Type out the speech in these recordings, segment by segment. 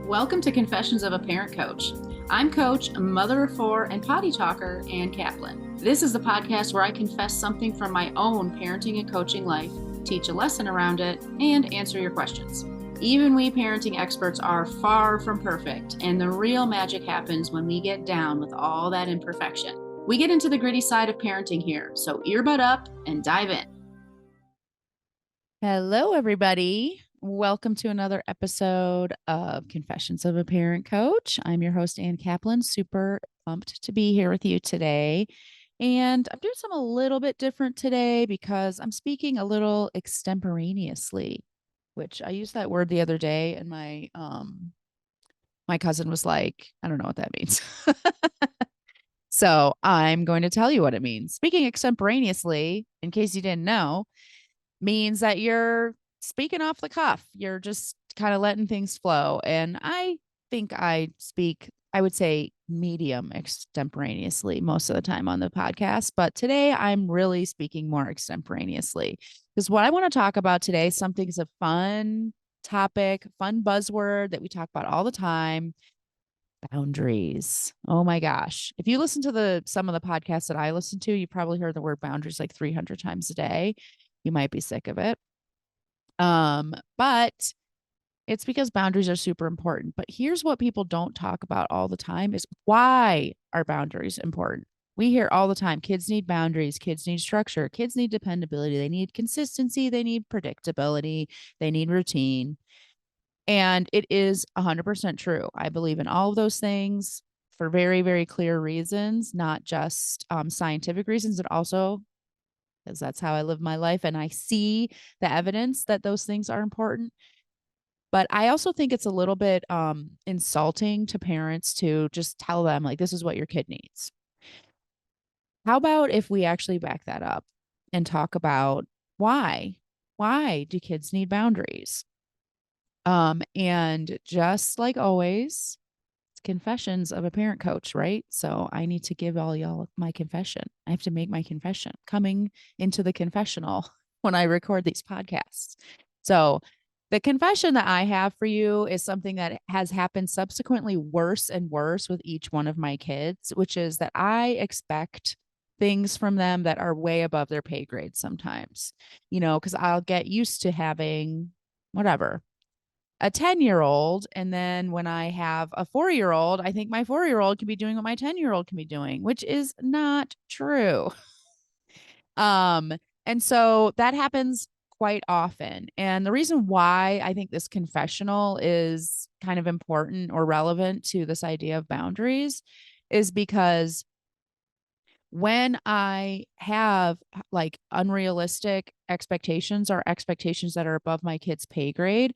Welcome to Confessions of a Parent Coach. I'm Coach, a mother of four, and potty talker, Ann Kaplan. This is the podcast where I confess something from my own parenting and coaching life, teach a lesson around it, and answer your questions. Even we parenting experts are far from perfect, and the real magic happens when we get down with all that imperfection. We get into the gritty side of parenting here, so earbud up and dive in. Hello, everybody. Welcome to another episode of Confessions of a Parent Coach. I'm your host, Ann Kaplan. Super pumped to be here with you today. And I'm doing something a little bit different today because I'm speaking a little extemporaneously, which I used that word the other day, and my cousin was like, I don't know what that means. So I'm going to tell you what it means. Speaking extemporaneously, in case you didn't know, means that you're speaking off the cuff. You're just kind of letting things flow. And I think I speak, I would say, medium extemporaneously most of the time on the podcast. But today I'm really speaking more extemporaneously because what I want to talk about today, something's a fun topic, fun buzzword that we talk about all the time. Boundaries. Oh my gosh. If you listen to some of the podcasts that I listen to, you probably heard the word boundaries like 300 times a day. You might be sick of it. But it's because boundaries are super important. But here's what people don't talk about all the time is why are boundaries important? We hear all the time kids need boundaries, kids need structure, kids need dependability, they need consistency, they need predictability, they need routine. And it is 100% true. I believe in all of those things for very, very clear reasons, not just scientific reasons, but also because that's how I live my life. And I see the evidence that those things are important. But I also think it's a little bit insulting to parents to just tell them, like, this is what your kid needs. How about if we actually back that up and talk about why? Why do kids need boundaries? And just like always, it's confessions of a parent coach, right? So I need to give all y'all my confession. I have to make my confession coming into the confessional when I record these podcasts. So the confession that I have for you is something that has happened subsequently worse and worse with each one of my kids, which is that I expect things from them that are way above their pay grade sometimes, because I'll get used to having whatever a 10-year-old. And then when I have a 4-year-old, I think my 4-year-old can be doing what my 10-year-old can be doing, which is not true. Um, and so that happens quite often. And the reason why I think this confessional is kind of important or relevant to this idea of boundaries is because when I have like unrealistic expectations or expectations that are above my kid's pay grade,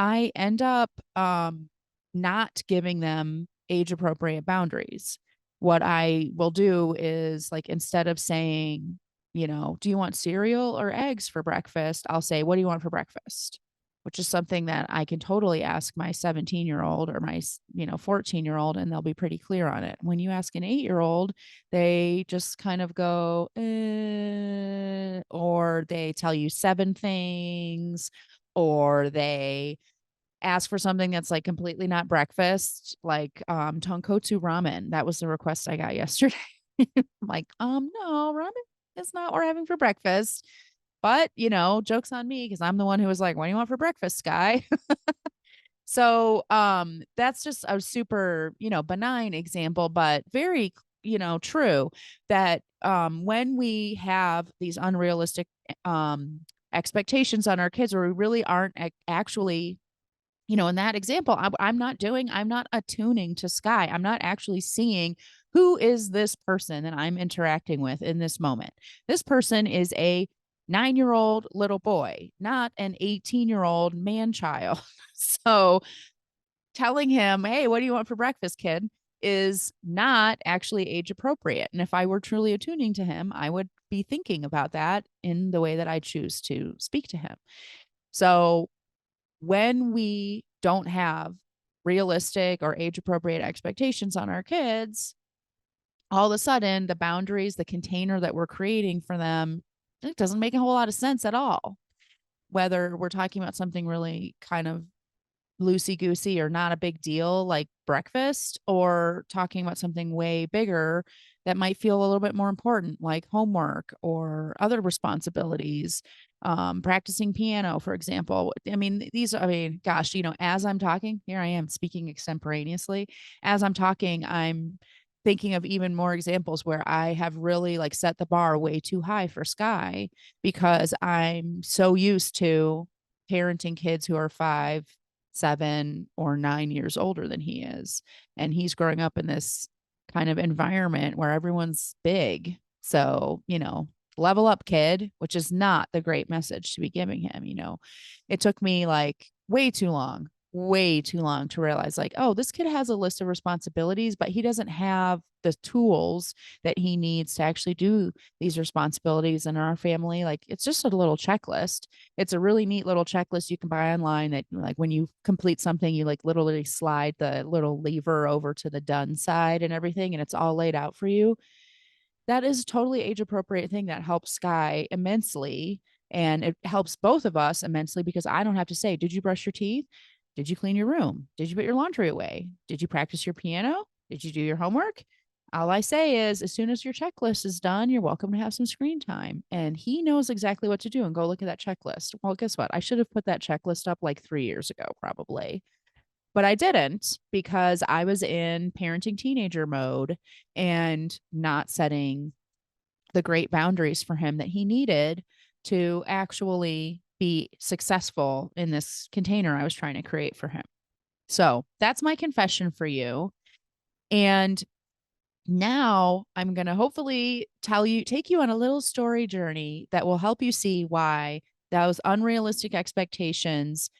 I end up not giving them age appropriate boundaries. What I will do is like instead of saying, do you want cereal or eggs for breakfast? I'll say, what do you want for breakfast? Which is something that I can totally ask my 17-year-old or my 14-year-old, and they'll be pretty clear on it. When you ask an 8-year-old, they just kind of go, or they tell you 7 things, or they ask for something that's like completely not breakfast, like tonkotsu ramen. That was the request I got yesterday. I'm like, no, ramen is not what we're having for breakfast. But, joke's on me because I'm the one who was like, what do you want for breakfast, Sky? So that's just a super, benign example, but very, true that when we have these unrealistic expectations on our kids where we really aren't actually in that example, I'm not attuning to Sky. I'm not actually seeing who is this person that I'm interacting with in this moment. This person is a 9-year-old little boy, not an 18-year-old man child. So telling him, hey, what do you want for breakfast, kid, is not actually age appropriate. And if I were truly attuning to him, I would be thinking about that in the way that I choose to speak to him. So when we don't have realistic or age appropriate expectations on our kids, all of a sudden the boundaries, the container that we're creating for them, it doesn't make a whole lot of sense at all. Whether we're talking about something really kind of loosey goosey or not a big deal like breakfast, or talking about something way bigger that might feel a little bit more important, like homework or other responsibilities. Practicing piano, for example. I mean, gosh, as I'm talking, here I am speaking extemporaneously. As I'm talking, I'm thinking of even more examples where I have really like set the bar way too high for Sky, because I'm so used to parenting kids who are 5, 7, or 9 years older than he is. And he's growing up in this kind of environment where everyone's big. So, level up, kid, which is not the great message to be giving him. It took me like way too long to realize, like, oh, this kid has a list of responsibilities, but he doesn't have the tools that he needs to actually do these responsibilities in our family. Like, it's just a little checklist. It's a really neat little checklist you can buy online that, like, when you complete something, you like literally slide the little lever over to the done side and everything, and it's all laid out for you. That is a totally age appropriate thing that helps Sky immensely. And it helps both of us immensely, because I don't have to say, did you brush your teeth? Did you clean your room? Did you put your laundry away? Did you practice your piano? Did you do your homework? All I say is, as soon as your checklist is done, you're welcome to have some screen time. And he knows exactly what to do, and go look at that checklist. Well, guess what? I should have put that checklist up like 3 years ago, probably. But I didn't, because I was in parenting teenager mode and not setting the great boundaries for him that he needed to actually be successful in this container I was trying to create for him. So that's my confession for you. And now I'm going to hopefully take you on a little story journey that will help you see why those unrealistic expectations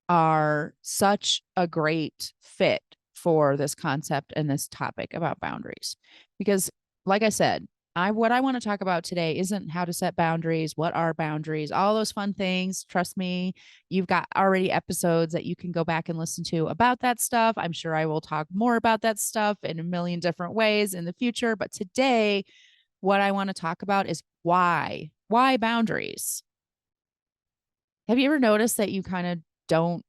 are such a great fit for this concept and this topic about boundaries. Because, like I said, what I want to talk about today isn't how to set boundaries, what are boundaries, all those fun things. Trust me, you've got already episodes that you can go back and listen to about that stuff. I'm sure I will talk more about that stuff in a million different ways in the future. But today, what I want to talk about is why. Why boundaries? Have you ever noticed that you kind of don't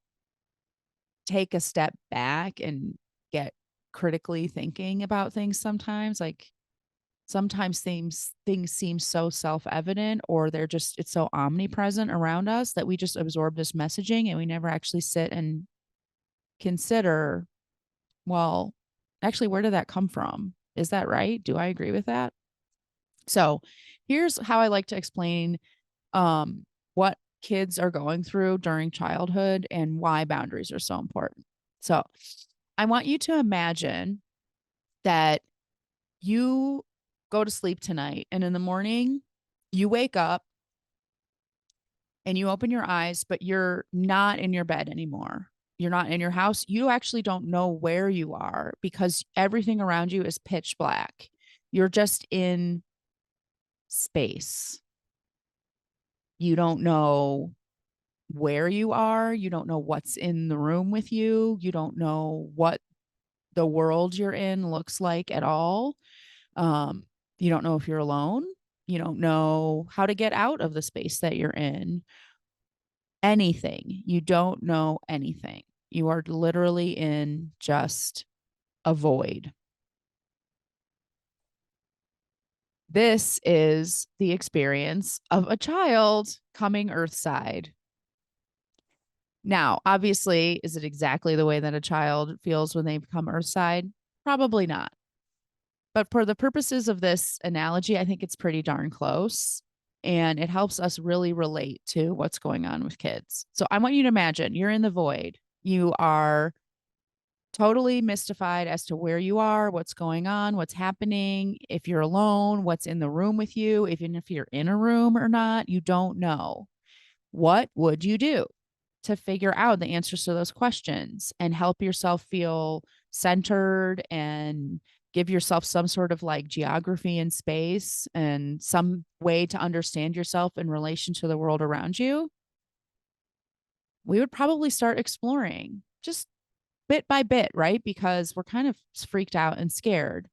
take a step back and get critically thinking about things sometimes? Like, sometimes things seem so self-evident, or it's so omnipresent around us that we just absorb this messaging and we never actually sit and consider, well, actually, where did that come from? Is that right? Do I agree with that? So here's how I like to explain what kids are going through during childhood and why boundaries are so important. So I want you to imagine that you go to sleep tonight, and in the morning you wake up and you open your eyes, but you're not in your bed anymore. You're not in your house. You actually don't know where you are, because everything around you is pitch black. You're just in space. You don't know where you are. You don't know what's in the room with you. You don't know what the world you're in looks like at all. You don't know if you're alone. You don't know how to get out of the space that you're in. Anything. You don't know anything. You are literally in just a void. This is the experience of a child coming earthside. Now, obviously, is it exactly the way that a child feels when they become earthside? Probably not. But for the purposes of this analogy, I think it's pretty darn close. And it helps us really relate to what's going on with kids. So I want you to imagine you're in the void. You are totally mystified as to where you are, what's going on, what's happening. If you're alone, what's in the room with you, even if you're in a room or not, you don't know. What would you do to figure out the answers to those questions and help yourself feel centered and give yourself some sort of like geography in space and some way to understand yourself in relation to the world around you? We would probably start exploring just bit by bit, right? Because we're kind of freaked out and scared.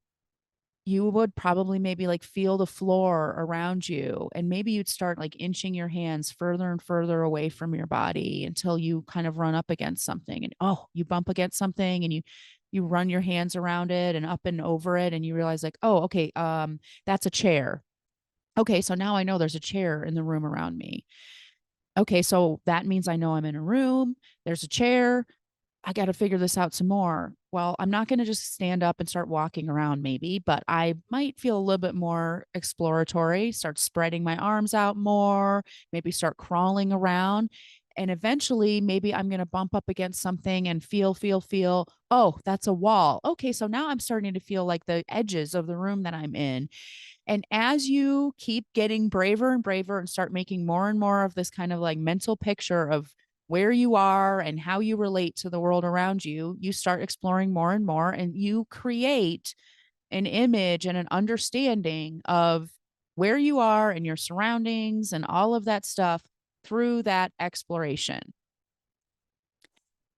you would probably maybe like feel the floor around you, and maybe you'd start like inching your hands further and further away from your body until you kind of run up against something, and oh, you bump against something, and you run your hands around it and up and over it, and you realize like, oh, okay, that's a chair. Okay, so now I know there's a chair in the room around me. Okay, so that means I know I'm in a room, there's a chair, I got to figure this out some more. Well, I'm not going to just stand up and start walking around, maybe, but I might feel a little bit more exploratory, start spreading my arms out more, maybe start crawling around. And eventually, maybe I'm going to bump up against something and feel. Oh, that's a wall. Okay, so now I'm starting to feel like the edges of the room that I'm in. And as you keep getting braver and braver and start making more and more of this kind of like mental picture of where you are and how you relate to the world around you, you start exploring more and more, and you create an image and an understanding of where you are and your surroundings and all of that stuff through that exploration.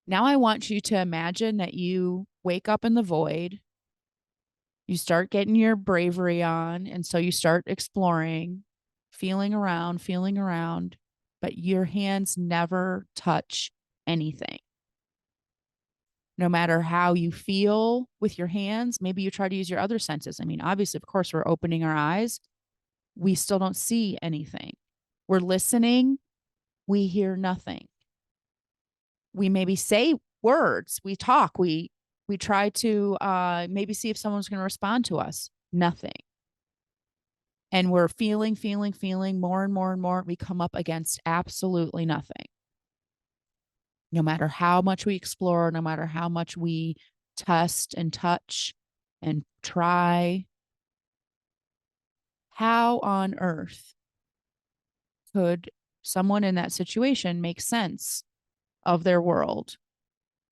Now, I want you to imagine that you wake up in the void, you start getting your bravery on. And so you start exploring, feeling around, but your hands never touch anything. No matter how you feel with your hands, maybe you try to use your other senses. I mean, obviously, of course, we're opening our eyes. We still don't see anything. We're listening. We hear nothing. We maybe say words. We talk. We try to maybe see if someone's going to respond to us. Nothing. And we're feeling more and more and more. We come up against absolutely nothing. No matter how much we explore, no matter how much we test and touch and try, how on earth could someone in that situation make sense of their world?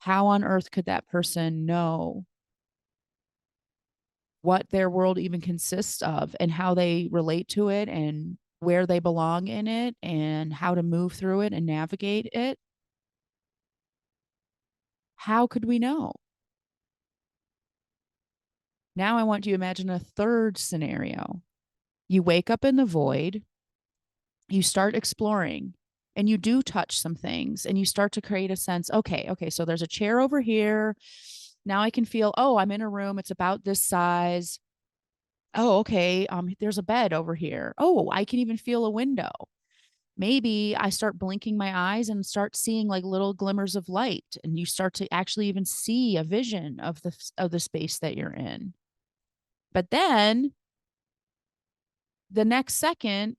How on earth could that person know what their world even consists of and how they relate to it and where they belong in it and how to move through it and navigate it? How could we know? Now I want you to imagine a third scenario. You wake up in the void, you start exploring, and you do touch some things, and you start to create a sense, okay, so there's a chair over here. Now I can feel, oh, I'm in a room, it's about this size. Oh, okay, there's a bed over here. Oh, I can even feel a window. Maybe I start blinking my eyes and start seeing like little glimmers of light, and you start to actually even see a vision of the space that you're in. But then the next second,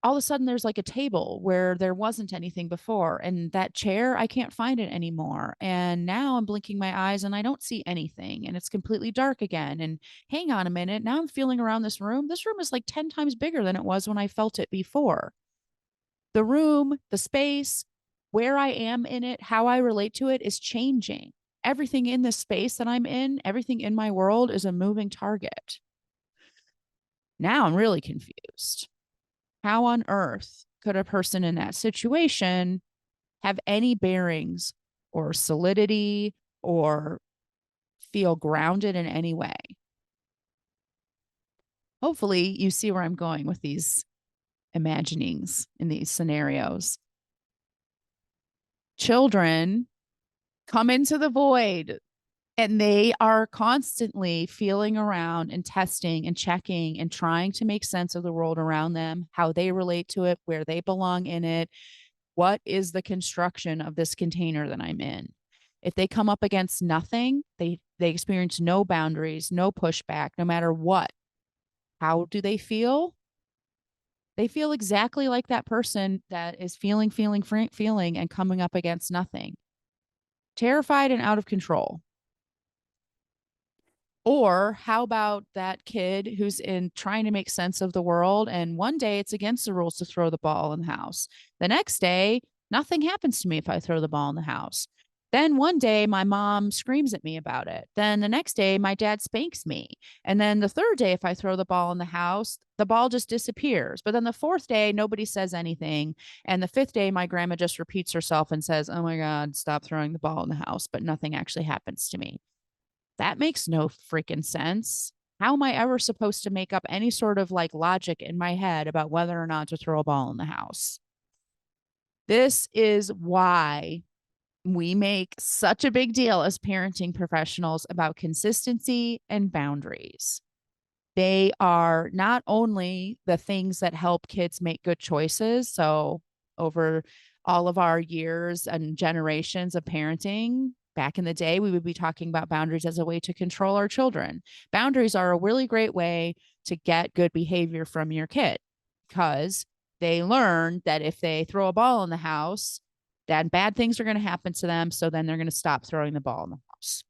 all of a sudden there's like a table where there wasn't anything before, and that chair, I can't find it anymore, and now I'm blinking my eyes and I don't see anything, and it's completely dark again. And hang on a minute, now I'm feeling around this room is like 10 times bigger than it was when I felt it before. The room, the space, where I am in it, how I relate to it is changing. Everything in this space that I'm in, everything in my world is a moving target. Now I'm really confused. How on earth could a person in that situation have any bearings or solidity or feel grounded in any way? Hopefully, you see where I'm going with these imaginings in these scenarios. Children come into the void, and they are constantly feeling around and testing and checking and trying to make sense of the world around them, how they relate to it, where they belong in it. What is the construction of this container that I'm in? If they come up against nothing, they experience no boundaries, no pushback, no matter what. How do they feel? They feel exactly like that person that is feeling, and coming up against nothing. Terrified and out of control. Or how about that kid who's in trying to make sense of the world, and one day it's against the rules to throw the ball in the house. The next day, nothing happens to me if I throw the ball in the house. Then one day my mom screams at me about it. Then the next day my dad spanks me. And then the third day, if I throw the ball in the house, the ball just disappears. But then the fourth day, nobody says anything. And the fifth day, my grandma just repeats herself and says, "Oh my God, stop throwing the ball in the house." But nothing actually happens to me. That makes no freaking sense. How am I ever supposed to make up any sort of like logic in my head about whether or not to throw a ball in the house? This is why we make such a big deal as parenting professionals about consistency and boundaries. They are not only the things that help kids make good choices. So, over all of our years and generations of parenting, back in the day, we would be talking about boundaries as a way to control our children. Boundaries are a really great way to get good behavior from your kid because they learn that if they throw a ball in the house, then bad things are going to happen to them. So then they're going to stop throwing the ball in the house.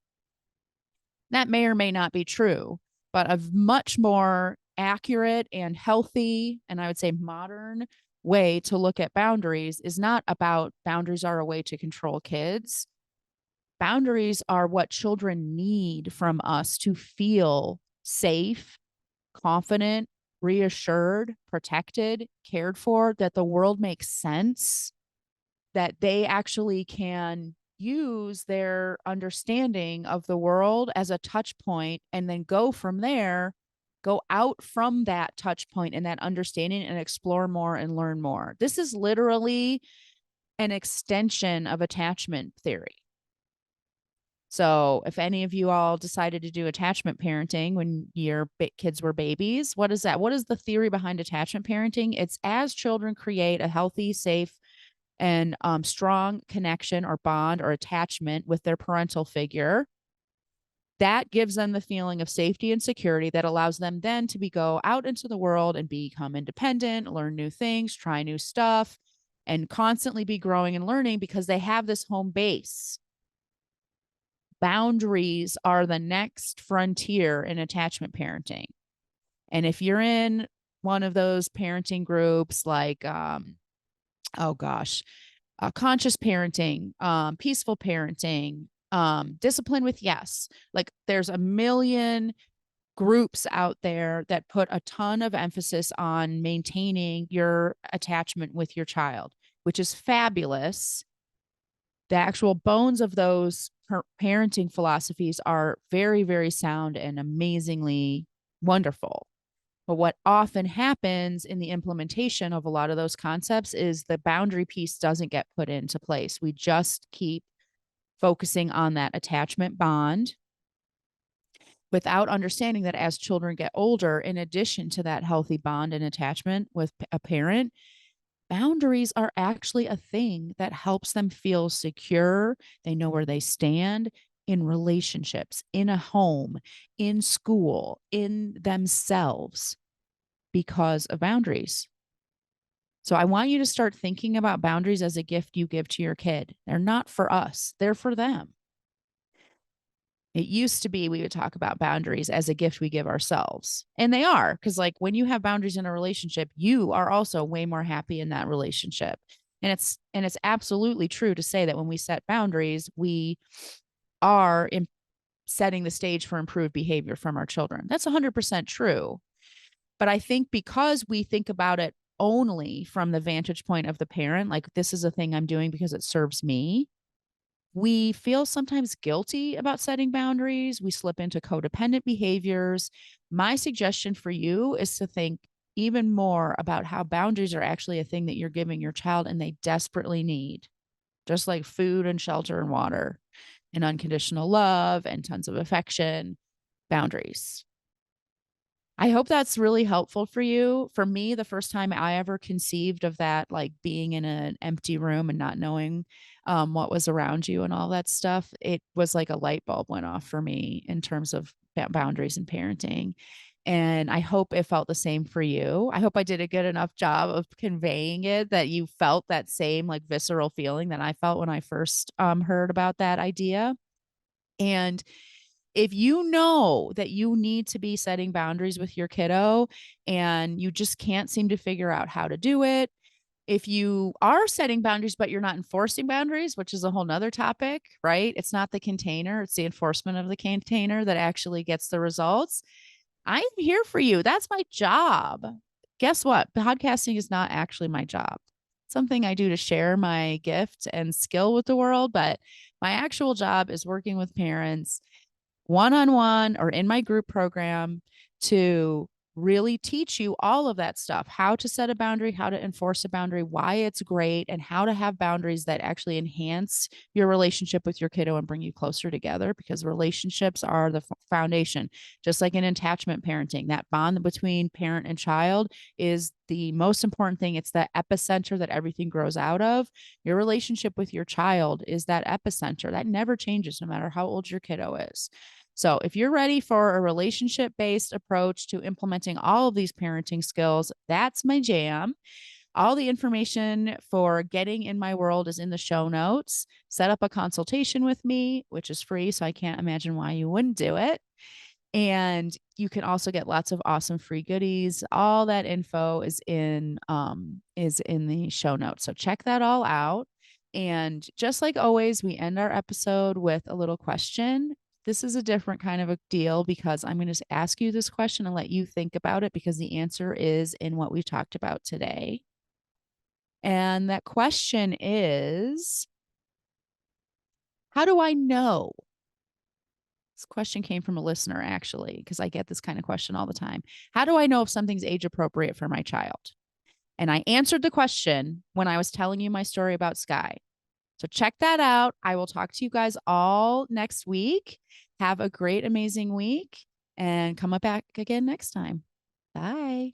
That may or may not be true, but a much more accurate and healthy, and I would say modern way to look at boundaries is not about boundaries are a way to control kids. Boundaries are what children need from us to feel safe, confident, reassured, protected, cared for, that the world makes sense, that they actually can use their understanding of the world as a touch point and then go from there, go out from that touch point and that understanding and explore more and learn more. This is literally an extension of attachment theory. So, if any of you all decided to do attachment parenting when your kids were babies, what is that? What is the theory behind attachment parenting? It's as children create a healthy, safe, and strong connection or bond or attachment with their parental figure, that gives them the feeling of safety and security that allows them then to go out into the world and become independent, learn new things, try new stuff, and constantly be growing and learning because they have this home base. Boundaries are the next frontier in attachment parenting. And if you're in one of those parenting groups like, conscious parenting, peaceful parenting, discipline with yes, like there's a million groups out there that put a ton of emphasis on maintaining your attachment with your child, which is fabulous. The actual bones of those parenting philosophies are very, very sound and amazingly wonderful. But what often happens in the implementation of a lot of those concepts is the boundary piece doesn't get put into place. We just keep focusing on that attachment bond without understanding that as children get older, in addition to that healthy bond and attachment with a parent, boundaries are actually a thing that helps them feel secure. They know where they stand in relationships, in a home, in school, in themselves because of boundaries. So I want you to start thinking about boundaries as a gift you give to your kid. They're not for us, they're for them. It used to be we would talk about boundaries as a gift we give ourselves. And they are, because like when you have boundaries in a relationship, you are also way more happy in that relationship. And it's absolutely true to say that when we set boundaries, we are setting the stage for improved behavior from our children. That's 100% true. But I think because we think about it only from the vantage point of the parent, like this is a thing I'm doing because it serves me, we feel sometimes guilty about setting boundaries. We slip into codependent behaviors. My suggestion for you is to think even more about how boundaries are actually a thing that you're giving your child and they desperately need, just like food and shelter and water and unconditional love and tons of affection, boundaries. I hope that's really helpful for you. For me, the first time I ever conceived of that, like being in an empty room and not knowing what was around you and all that stuff, it was like a light bulb went off for me in terms of boundaries and parenting. And I hope it felt the same for you. I hope I did a good enough job of conveying it that you felt that same like visceral feeling that I felt when I first heard about that idea. And if you know that you need to be setting boundaries with your kiddo and you just can't seem to figure out how to do it, if you are setting boundaries, but you're not enforcing boundaries, which is a whole nother topic, right? It's not the container, it's the enforcement of the container that actually gets the results. I'm here for you. That's my job. Guess what? Podcasting is not actually my job. It's something I do to share my gift and skill with the world, but my actual job is working with parents one-on-one or in my group program to really teach you all of that stuff, how to set a boundary, how to enforce a boundary, why it's great, and how to have boundaries that actually enhance your relationship with your kiddo and bring you closer together, because relationships are the foundation. Just like in attachment parenting, that bond between parent and child is the most important thing. It's the epicenter that everything grows out of. Your relationship with your child is that epicenter that never changes no matter how old your kiddo is. So if you're ready for a relationship-based approach to implementing all of these parenting skills, that's my jam. All the information for getting in my world is in the show notes. Set up a consultation with me, which is free, so I can't imagine why you wouldn't do it. And you can also get lots of awesome free goodies. All that info is in the show notes. So check that all out. And just like always, we end our episode with a little question. This is a different kind of a deal because I'm going to ask you this question and let you think about it, because the answer is in what we talked about today. And that question is, how do I know? This question came from a listener, actually, because I get this kind of question all the time. How do I know if something's age appropriate for my child? And I answered the question when I was telling you my story about Sky. So check that out. I will talk to you guys all next week. Have a great, amazing week, and come back again next time. Bye.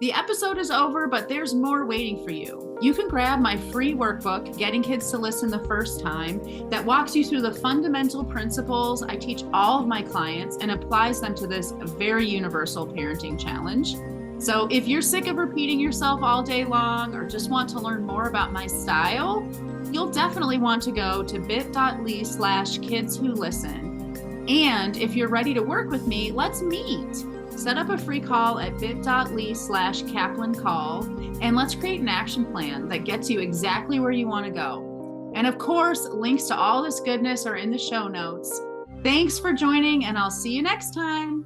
The episode is over, but there's more waiting for you. You can grab my free workbook, Getting Kids to Listen the First Time, that walks you through the fundamental principles I teach all of my clients and applies them to this very universal parenting challenge. So if you're sick of repeating yourself all day long or just want to learn more about my style, you'll definitely want to go to bit.ly/kidswholisten. And if you're ready to work with me, let's meet. Set up a free call at bit.ly/KaplanCall, and let's create an action plan that gets you exactly where you want to go. And of course, links to all this goodness are in the show notes. Thanks for joining, and I'll see you next time.